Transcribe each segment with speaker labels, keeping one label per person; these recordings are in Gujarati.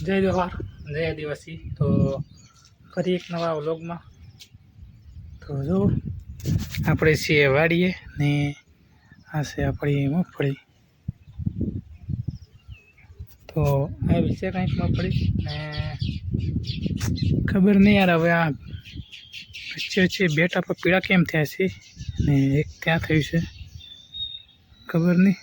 Speaker 1: જય જવાહર, જય આદિવાસી। તો ફરી એક નવા વ્લોગમાં તો જો આપણે છીએ વાડીએ ને આ છે આપણી મગફળી। તો આ વિશે કંઈક મગફળી ને ખબર નહીં યાર, હવે આ વચ્ચે બેટા પર પીળા કેમ થયા છે ને એક ત્યાં થયું છે, ખબર નહીં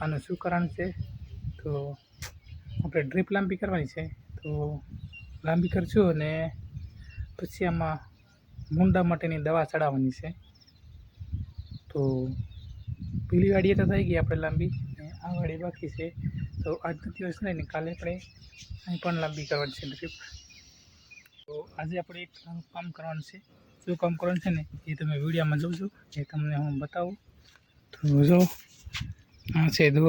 Speaker 1: આનું શું કારણ છે। તો આપણે ડ્રીપ લાંબી કરવાની છે, તો લાંબી કરશું અને પછી આમાં મૂંડા માટેની દવા ચડાવવાની છે। તો પેલી વાડીએ તો થઈ ગઈ આપણે લાંબી, અને આ વાડી બાકી છે। તો આજનો દિવસ નહીં ને કાલે આપણે અહીં પણ લાંબી કરવાની છે ડ્રીપ। તો આજે આપણે એક કામ કરવાનું છે, શું કામ કરવાનું છે ને એ તમે વિડીયોમાં જોજો, એ તમને હું બતાવું। તો જો આ છે દો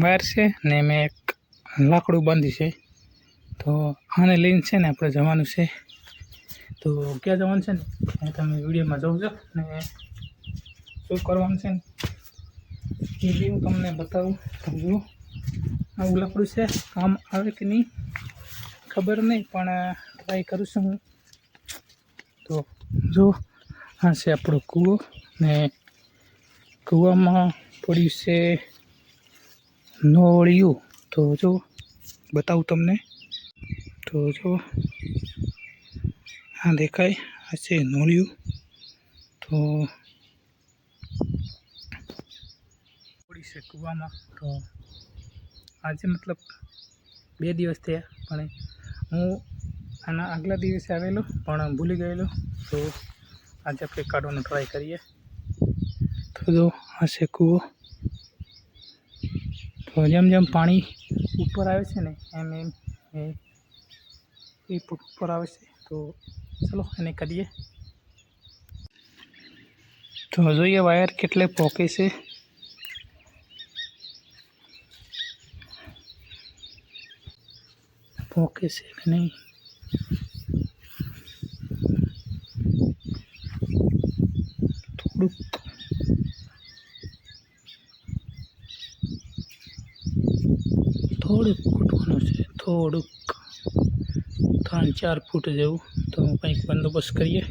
Speaker 1: વાયર છે ને મેં એક લાકડું બાંધી છે। તો આને લઈને છે ને આપણે જવાનું છે। તો ક્યાં જવાનું છે ને એ તમે વિડીયોમાં જોજો ને શું કરવાનું છે ને એ બી હું તમને બતાવું। તો જો આવું લાકડું છે, કામ આવે કે નહીં ખબર નહીં, પણ ટ્રાય કરું છું હું। તો જો આ છે આપણો કૂવો ને કૂવામાં પડ્યું છે નોળિયું। તો જો બતાવું તમને, તો જો આ દેખાય, આ છે નોળિયું। તો પડી છે કૂવામાં। તો આજે મતલબ 2 દિવસ થયા, પણ હું આના આગલા દિવસે આવેલો પણ ભૂલી ગયેલો। તો આજે આપણે કાઢવાનો ટ્રાય કરીએ। તો જો આ છે કૂવો। તો જેમ જેમ પાણી ઉપર આવે છે ને એમ એમ એ ઉપર આવે છે। તો ચલો એને કરીએ। તો જોઈએ વાયર કેટલે પોકે છે। પોકે છે કે નહીં, થોડુંક કૂટવાનું છે, થોડુંક 3-4 ફૂટ જેવું। તો કંઈક બંદોબસ્ત કરીએ,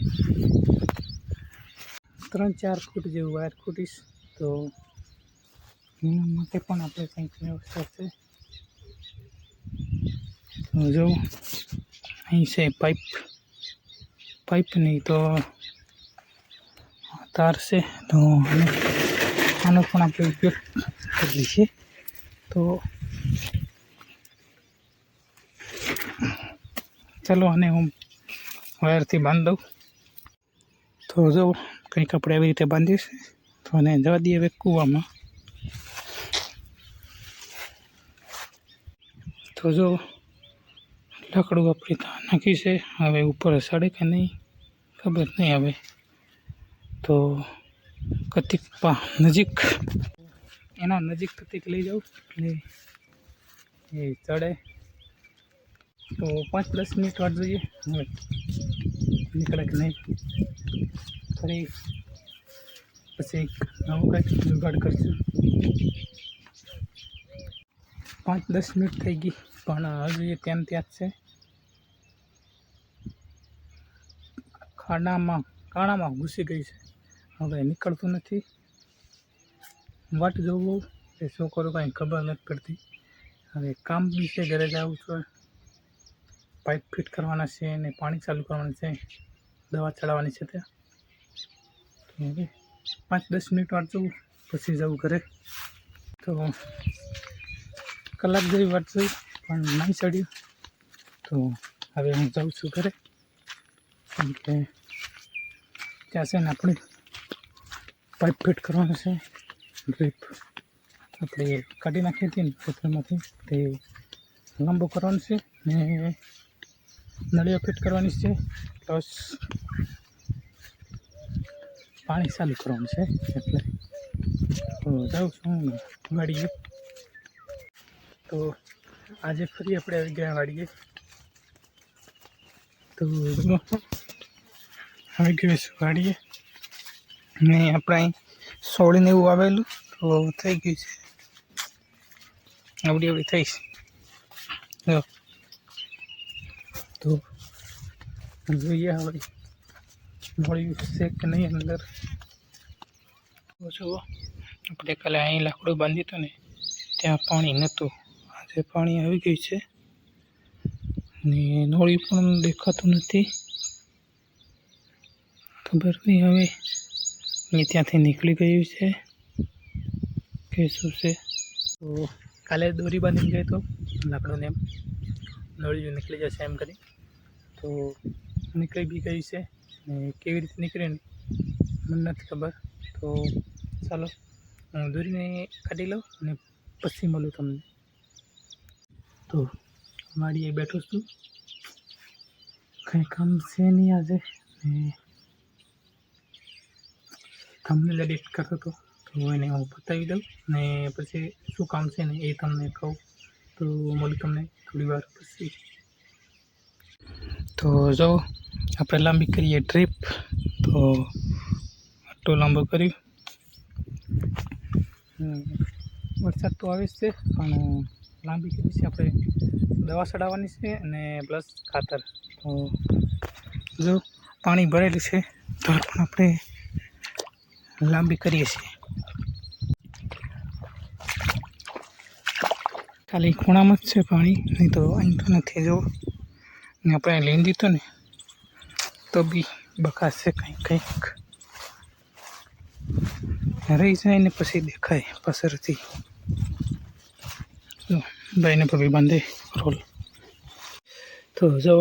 Speaker 1: 3-4 ફૂટ જેવું વાયર ખૂટીશ। તો એના માટે પણ આપણે કંઈક વ્યવસ્થા છે। તો જો અહીં છે પાઇપ નહીં તો તાર છે, તો આનો પણ આપણે ઉપયોગ કરીએ છીએ। તો ચલો આને હું વાયરથી બાંધી દઉં। તો જો કંઈક આપણે એવી રીતે બાંધીએ છીએ। તો આને જવા દઈએ હવે કૂવામાં। તો જો લાકડું આપણે ત્યાં નાખી છે, હવે ઉપર સડે કે નહીં ખબર નહીં આવે। તો કતિક નજીક એના નજીક કતિક લઈ જાઉં એટલે એ ચડે। તો 5-10 મિનિટ વાર જોઈએ હવે નીકળે કે નહીં, ફરી પછી નવું કંઈક જુગાડ કરશું। 5-10 મિનિટ થઈ ગઈ પણ હજુ એ ત્યાં જ છે, કાણામાં ઘૂસી ગઈ છે, હવે નીકળતું નથી। વાટ જોવું એ શું કરું કાંઈ ખબર નથી પડતી। હવે કામ બી છે, ઘરે જવું છે, પાઇપ ફિટ કરવાના છે અને પાણી ચાલુ કરવાનું છે, દવા ચડાવવાની છે ત્યાં। 5-10 મિનિટ વાર જોઉં પછી જવું ઘરે। તો કલાક જેવી વાત જોઈ પણ નહીં ચડ્યું। તો હવે હું જાઉં છું ઘરે, કેમ કે ત્યાં છે ને આપણે પાઇપ ફિટ કરવાનું છે, ડ્રીપ આપણે કાઢી નાખી હતી ને ખેતરમાંથી તે લાંબો કરવાનો છે ને નળીઓ ફિટ કરવાની છે, પ્લસ પાણી ચાલુ કરવાનું છે। એટલે તો જાઉં છું વાડીએ। તો આજે ફરી આપણે આવી ગયા વાડીએ। તો આવી ગયું છે વાડીએ ને આપણે અહીં સોળીને એવું આવેલું તો થઈ ગયું છે, આવડી થઈશ। તો જોઈએ હવે મળ્યું છે કે નહીં અંદર. જુઓ આપણે કાલે અહીં લાકડું બાંધ્યું હતું ને ત્યાં પાણી નહોતું, આજે પાણી આવી ગયું છે ને નોળી પણ દેખાતું નથી. ખબર નહીં હવે એ ત્યાંથી નીકળી ગયું છે કે શું છે. તો કાલે દોરી બાંધીને ગયો તો લાકડુંને એમ નળિયું નીકળી જશે એમ કરી, તો નીકળી બી ગઈ છે ને કેવી રીતે નીકળે ને મને નથી ખબર. તો ચાલો હું દોરીને કાઢી લઉં અને પછી મળું તમને. તો વાડીએ બેઠો છું, કંઈ કામ છે નહીં આજે ને તમને એડિટ કરતો હતો તો એને હું બતાવી દઉં ને પછી શું કામ છે ને એ તમને કહું. તો મળું તમને થોડી વાર પછી. તો જો આપણે લાંબી કરીએ ટ્રીપ, તો આટલો લાંબો કર્યું. વરસાદ તો આવે છે પણ લાંબી કરી છે આપણે, દવા ચડાવવાની છે અને પ્લસ ખાતર. તો જો પાણી ભરેલું છે તો પણ આપણે લાંબી કરીએ છીએ. ખાલી ખૂણામાં જ છે પાણી, નહીં તો અહીં તો નથી. જો ને આપણે લઈને દીધો ને તો બી બકાશે કંઈક રહી જાય ને પછી દેખાય પાછળથી. ભાઈને ભાભી બાંધે રોલ. તો જો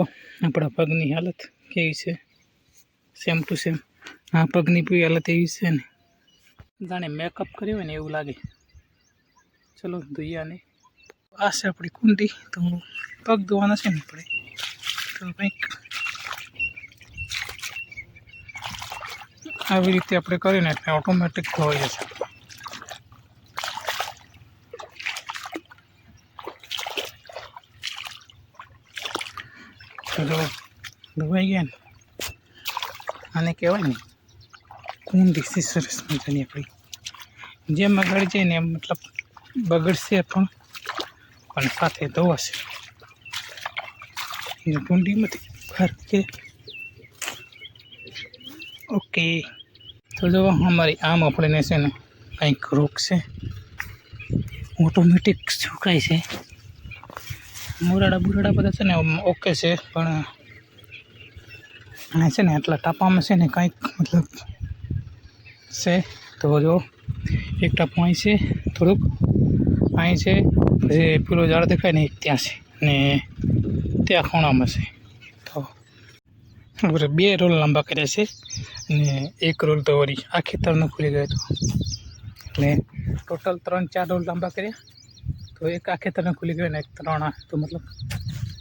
Speaker 1: આપણા પગની હાલત કેવી છે, સેમ ટુ સેમ. આ પગની બી હાલત એવી છે ને જાણે મેકઅપ કર્યો હોય ને એવું લાગે. ચલો ધોઈએ આને. આ છે આપણી કુંડી, તો પગ ધોવાના છે ને આપણે, તો કંઈક આવી રીતે આપણે કરીને એટલે ઓટોમેટિક ધોવાઈ જશે. તો જો ધોવાઈ ગયા ને, આને કહેવાય ને કુંડી છે સરસ મજાની આપણી. જેમ આગળ જાય ને એમ મતલબ બગડશે પણ સાથે ધોવાશે. કુંડીમાંથી બહાર કે ઓકે. તો જો અમારી આમ આપણે છે ને કંઈક રોગ છે, ઓટોમેટિક સુકાય છે. મુરાડા બધા છે ને ઓકે છે, પણ આ છે ને આટલા ટાપામાં છે ને કંઈક મતલબ છે. તો જો એક ટાપું અહીં છે, થોડુંક અહીં છે, પછી પેલો ઝાડ દેખાય ને ત્યાં છે ને ત્યાં ખૂણામાં છે. તો આપણે 2 રોલ લાંબા કર્યા છે અને 1 રોલ તો વળી આ ખેતરનો ખુલી ગયો હતો, એટલે ટોટલ 3-4 રોલ લાંબા કર્યા. તો એક આ ખેતરનો ખુલી ગયો ને 1 3 આ, તો મતલબ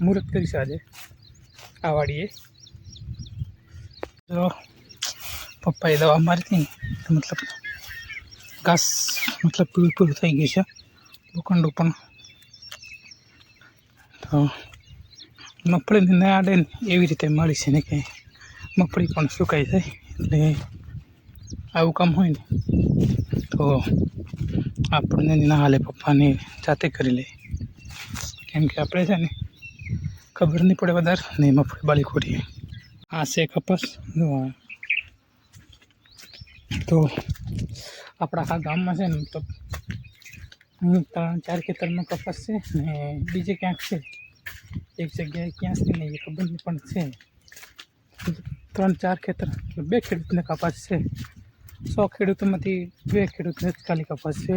Speaker 1: મુહૂર્ત કરીશ આજે આ વાડીએ. તો પપ્પાએ દવા મારી હતી તો મતલબ ઘાસ મતલબ પૂરું થઈ ગયું છે, લોખંડું પણ. તો મગફળીને ના આડે ને એવી રીતે મળી છે ને કે મગફળી પણ સુકાઈ જાય, એટલે આવું કામ હોય ને તો આપણને ના હાલે, પપ્પાને જાતે કરી લે. કેમ કે આપણે છે ને ખબર નહીં પડે વધારે ને મગફળી બાળી ખોરીએ. આ છે કપાસ. તો આપણા આખા ગામમાં છે ને મતલબ 3-4 ખેતરમાં કપાસ છે ને બીજે ક્યાંક છે, એક જગ્યાએ ક્યાં છે ને એ ખબર નહીં પણ છે. 3-4 ખેતર 2 ખેડૂતને કપાસ છે. 100 ખેડૂતોમાંથી 2 ખેડૂતને જ ખાલી કપાસ છે.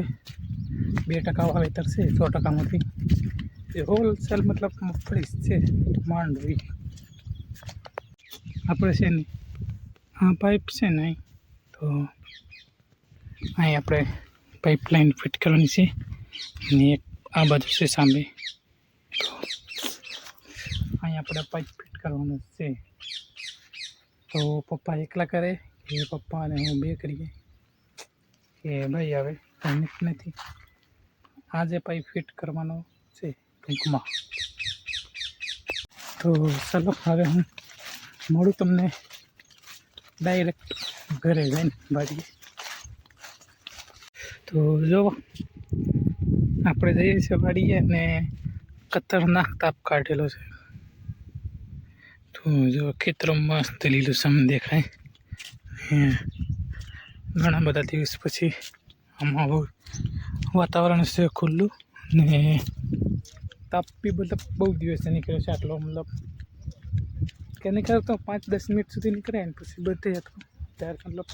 Speaker 1: 2% વાવેતર છે 100%માંથી. એ હોલસેલ મતલબ મગફળી છે માંડવી. આપણે છે ને આ પાઇપ છે ને અહીં, તો અહીં આપણે પાઇપલાઇન ફિટ કરવાની છે અને એક આ બાજુ છે સામે, તો અહીં આપણે પાઇપ ફિટ કરવાનું છે. તો પપ્પા એકલા કરે કે પપ્પા અને હું 2 કરીએ કે ભાઈ આવે નથી. આજે પાઇપ ફિટ કરવાનો છે ટૂંકમાં. તો ચાલો હવે હું મળું તમને ડાયરેક્ટ ઘરે જઈને વાડીએ. તો જો આપણે જઈએ છીએ વાડીએ ને ખતરનાક તાપ કાઢેલો છે. તો જો ખેતરો મસ્ત લીલુંછમ દેખાય. ઘણા બધા દિવસ પછી આમાં વાતાવરણ છે ખુલ્લું ને તાપ બી મતલબ બહુ દિવસે નીકળ્યો છે આટલો, મતલબ કે નીકળતો 5-10 મિનિટ સુધી નીકળે ને પછી બંધ થઈ જતો. ત્યારે મતલબ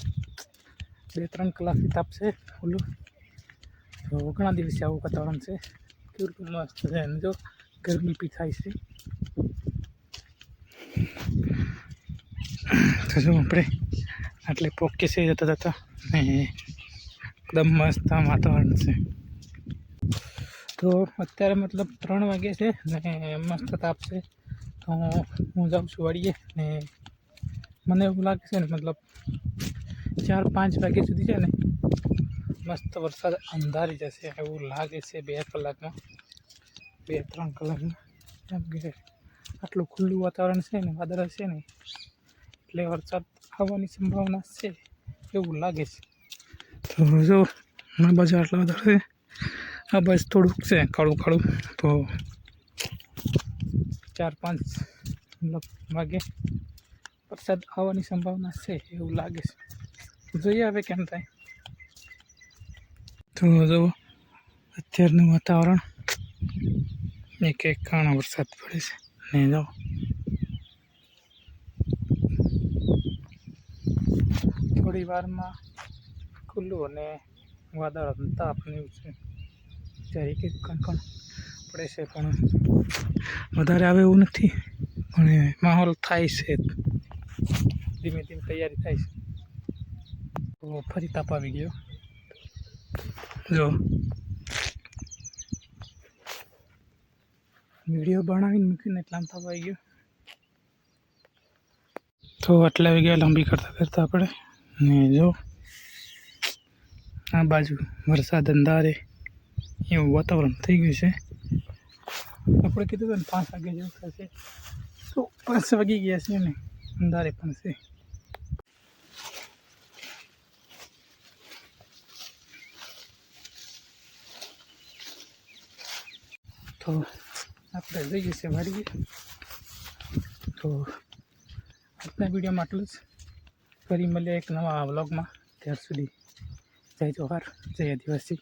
Speaker 1: 2-3 કલાકથી તાપ છે ખુલ્લું. તો ઘણા દિવસે આવું વાતાવરણ છે, કેવું મસ્ત છે. અને જો ગરમી બી થાય છે. તો જો આપણે આટલે પોકે છે જતા ને એકદમ મસ્ત વાતાવરણ છે. તો અત્યારે મતલબ 3 વાગે છે ને મસ્ત તાપ છે. તો હું જાઉં છું વાડીએ ને મને એવું લાગે છે ને મતલબ 4-5 વાગ્યા સુધી છે ને મસ્ત વરસાદ અંધારી જશે એવું લાગે છે. 2 કલાકમાં, 2-3 કલાકમાં, કેમ કે આટલું ખુલ્લું વાતાવરણ છે ને, વાદળ છે ને, એટલે વરસાદ આવવાની સંભાવના છે એવું લાગે છે. તો જો આ બાજુ આટલા બધા છે, આ બાજુ થોડુંક છે કાળું કાળું. તો 4-5 મતલબ વાગે વરસાદ આવવાની સંભાવના છે એવું લાગે છે. જોઈએ હવે કેમ થાય. તો જો અત્યારનું વાતાવરણ એક કાણો વરસાદ પડે છે ને જો થોડી વારમાં ખુલ્લું અને વાદળ તાપનું છે. ત્યારે એક કણકણ પડે છે પણ વધારે આવે એવું નથી, પણ માહોલ થાય છે. ધીમે ધીમે તૈયારી થાય છે. તો ફરી તાપ આવી ગયો. જો વિડીયો બનાવીને મૂકીને એટલામાં તાપ આવી ગયો. તો આટલા વાગ્યા લાંબી કરતા આપણે ને જો આ બાજુ વરસાદ અંધારે એવું વાતાવરણ થઈ ગયું છે. આપણે કીધું હતું ને 5 વાગે જેવું થશે, તો 5 વાગી ગયા છે ને અંધારે પણ છે. તો આપણે જઈએ છીએ વાડીએ. તો આજના વિડીયોમાં આટલું જ. ફરી મળીએ એક નવા વ્લોગમાં. ત્યાર સુધી જય જોહાર, જય આદિવાસી.